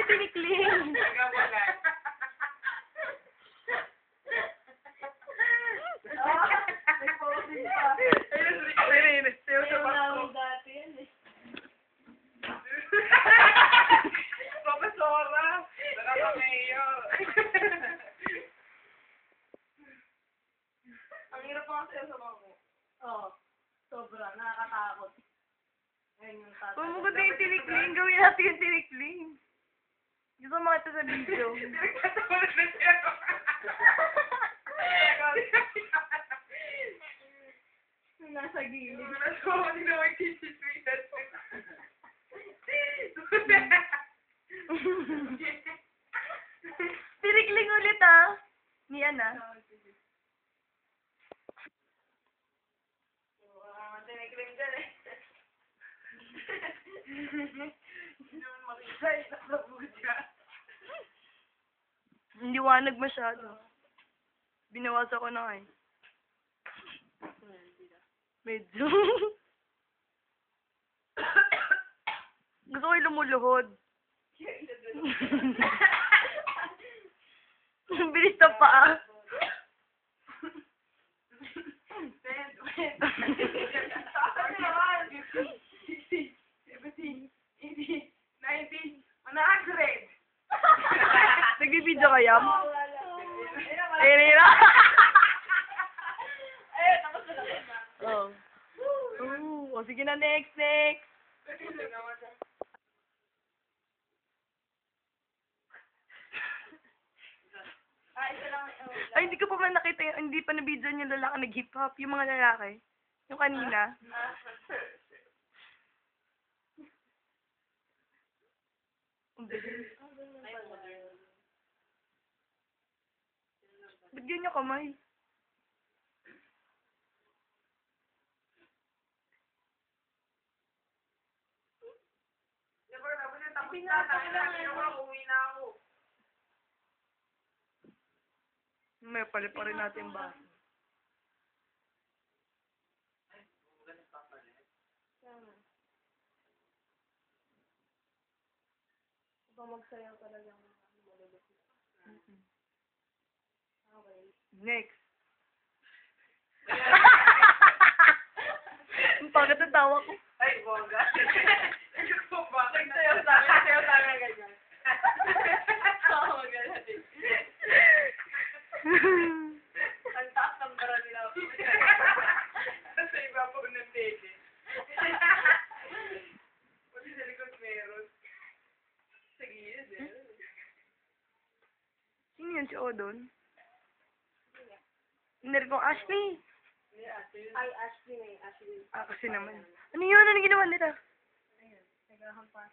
yung tinikling. Ikaw pala. Nag-posing pa. Ayun, sayo sa Ayaw Pasko. namin dati yan eh. Profesora. Nakaka-mayo. Ang hirap mga sayo sa mga mo. Oo. Sobra. Nakakatakot. Ngayon yung tatay. Pumugot na yung tinikling. Gawin natin yung tinikling. Gusto mo ito sa video. Pinagtatawala na siya. Nasa gilid. Hindi na magkisiswitan. Tinikling ulit ah. Niyan ah. Tinikling dyan eh. Hindi naman makita. Nakabugod ka. Hindi wanag masyado. Binawasan ko na eh. Medyo. Gusto ko yung lumuluhod. Bilis na paa. Nagbibideo kaya? Ayun, ayun. Ayun, tapos na lang. Oh. Oh, o sige na, next, next. Isa lang. Ay, hindi ko pa man nakita yung, hindi pa na-video yung lalaki nag-hip hop, yung mga lalaki. Yung kanina. Ang bilis. Ba't ganyan kamay? May pali pa rin natin ba? Ito magsayaw talagang malulupit. Okay. Next. Ang pagkat ang tawa ko. Ay, bongga. Bakit Sayaw sa akin na ganyan. Oo, ganyan din. Ang taas ng bara nila. Sa iba po ng tete. Pati sa likod meron. Sa gilid eh. Sino yun si Odon? Narinig ko, Ashley. Ay, Ashley na eh. Ashley. Ah, kasi naman. Ano yun? Ano ginawa nila? Ayun. Naghahampas.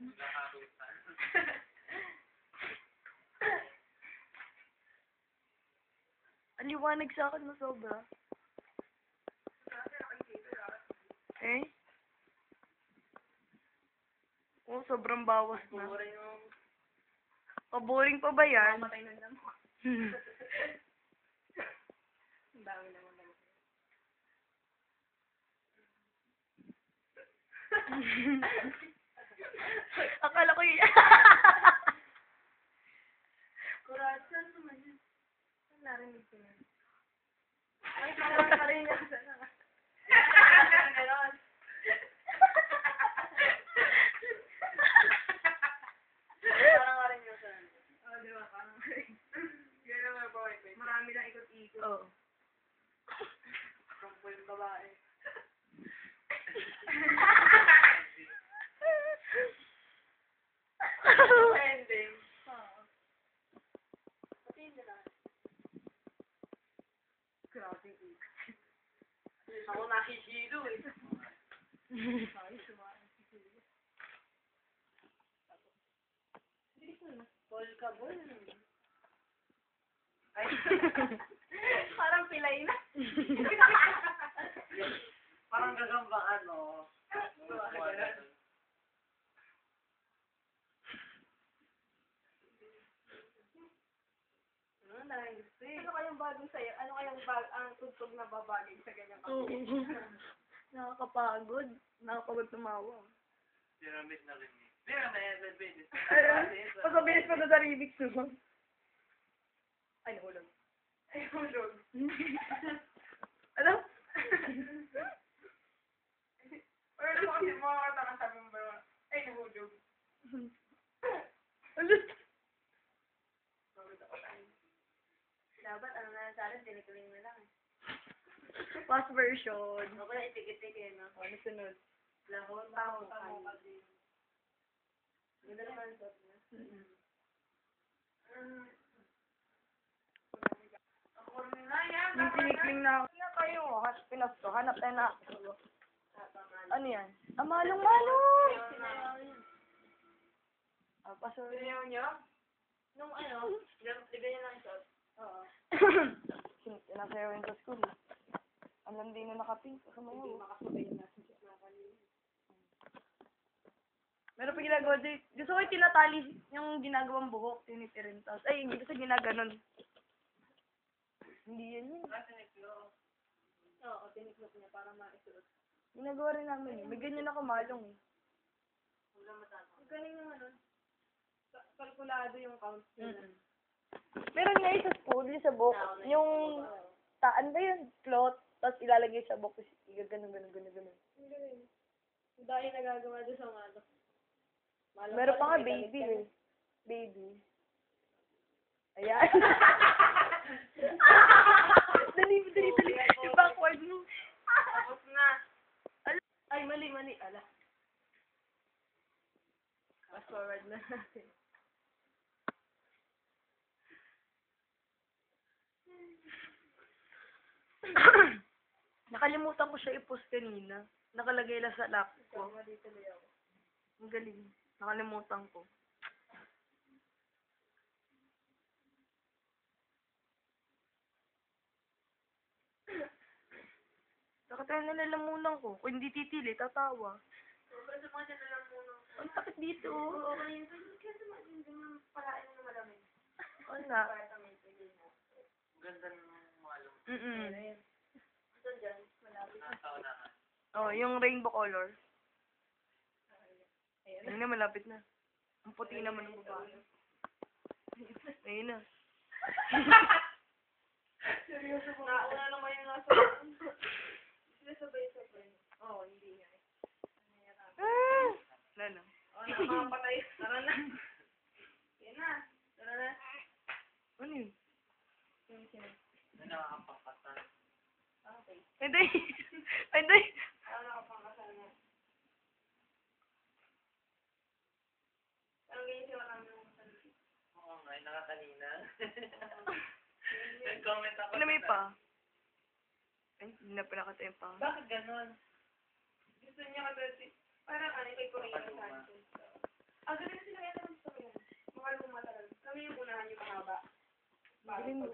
Ang liwanag sa akin na sobra. Eh? Oh, sobrang bawas na. Kaboring pa ba yan? Mamatay na lang. Ang dami naman naman. Akala ko yun. Kuratsan naman yun. Saan narinig ko yun? Ay, parang parin niya sa na. Ganon. Parang parin niya sa na. Oo, di ba? Parang parin. Yan naman po. Marami lang ikot-ikot. Oo. From po yung babae. Ending. Oo. Pati hindi na. Grabe ikot. Ako nakikilo eh. Ay, sumaan si Kuya. Bilis mo na. Ball ka, ball. Ay. Parang pilay na. Parang gagambang ano. Nice. Ano kayang bagong sayo? Ano kayang ang tugtog na babagay sa ganyan Oo. kasi? Nakakapagod. Nakakapagod tumawa. Pyramid na rin. Pyramid. Pagkabilis pa sa remix mo. Ay, nahulog. Ay, hulog. Ano? Pero naman kasi mga kata sabi mo ba, ay, nahulog. Ulit. Dapat, ano na sa akin, tinikuling mo lang. Fast version. Ako na itik-itik eh, no? Ano sunod? Lahon, tamo, kanin. Ganda naman sa na. Ako rin na yan. Yung sinikling na ako. Na kayo, Pinas to. Hanap tayo na. Ano yan? Ah, malong-malong! Ah, paso. Sinayaw niyo? Nung ano, ligay niya ng shot. Oo. Sinasayawin sa school. Ang landi na nakapink. Hindi makasabay na sa shot na kanina. Meron pa ginagawa dito. Gusto ko yung tinatali yung ginagawang buhok. Tinitirin. Tapos, ay, hindi kasi ginaganon. Hindi yan yun. Oo, tiniklop niya para maisuot. Ginagawa rin namin. May ganyan ako malong eh. Galing yung ano, kalkulado yung count nila. Meron nga yun sa school, yung sa book. Yung, taan ba yun? Cloth. Tapos ilalagay sa book. Tapos ganun. Ang galing. Dahil nagagawa doon sa mga Meron pa nga baby eh. Baby. Ayan. Dali. Yung backward mo. Tapos na. Ay, mali. Ala. Fast forward na natin. Nakalimutan ko siya i-post kanina. Nakalagay lang sa laptop ko. Mali tuloy ako. Ang galing. Nakalimutan ko. Nakatayo na lalamunan ko. Kung hindi titili, tatawa. Kasi mga siya na lang muna. Ang sakit dito. Oo, okay. Kasi hindi mo palain na malamig. Wala. Para sa may pili mo. Ganda ng malong. Mm-mm. Ito dyan, malapit. Nakaunahan. Oh, yung rainbow color. Ayan. Ayun na, malapit na. Ang puti naman ng babae. Ayun na. Seryoso po. Nauna naman yung nasa. Sila sabay-sabay. Oo, hindi nga eh. Wala na. Oo, nakakapatay. Tara na. Yan na. Tara na. Ano yun? Yung sino? Na nakakapangkatan. Okay. Hindi. Hindi. Ano nakapangkasal na? Parang ganyan sila kami ng salita. Oo nga, nakakanina. Nag-comment ako. Ano may pa? Ay, hindi na pala katayin pa. Bakit ganon? Gusto niya kasi, parang ano, kay Corina Sanchez. Ganun sila yan naman sa kanya. Mga luma talaga. Kami yung unahan yung mahaba. Galing mo.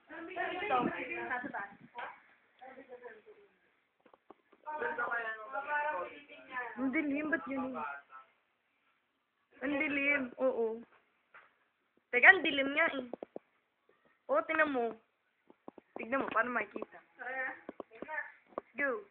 Ito, nasa taas. Ganda kaya nung Parang Pilipin niya. Ang dilim, ba't yun eh? Ang dilim, oo. Teka, ang dilim nga eh. Oo, tingnan mo. Tignan mo, paano makikita? Tara na. Go.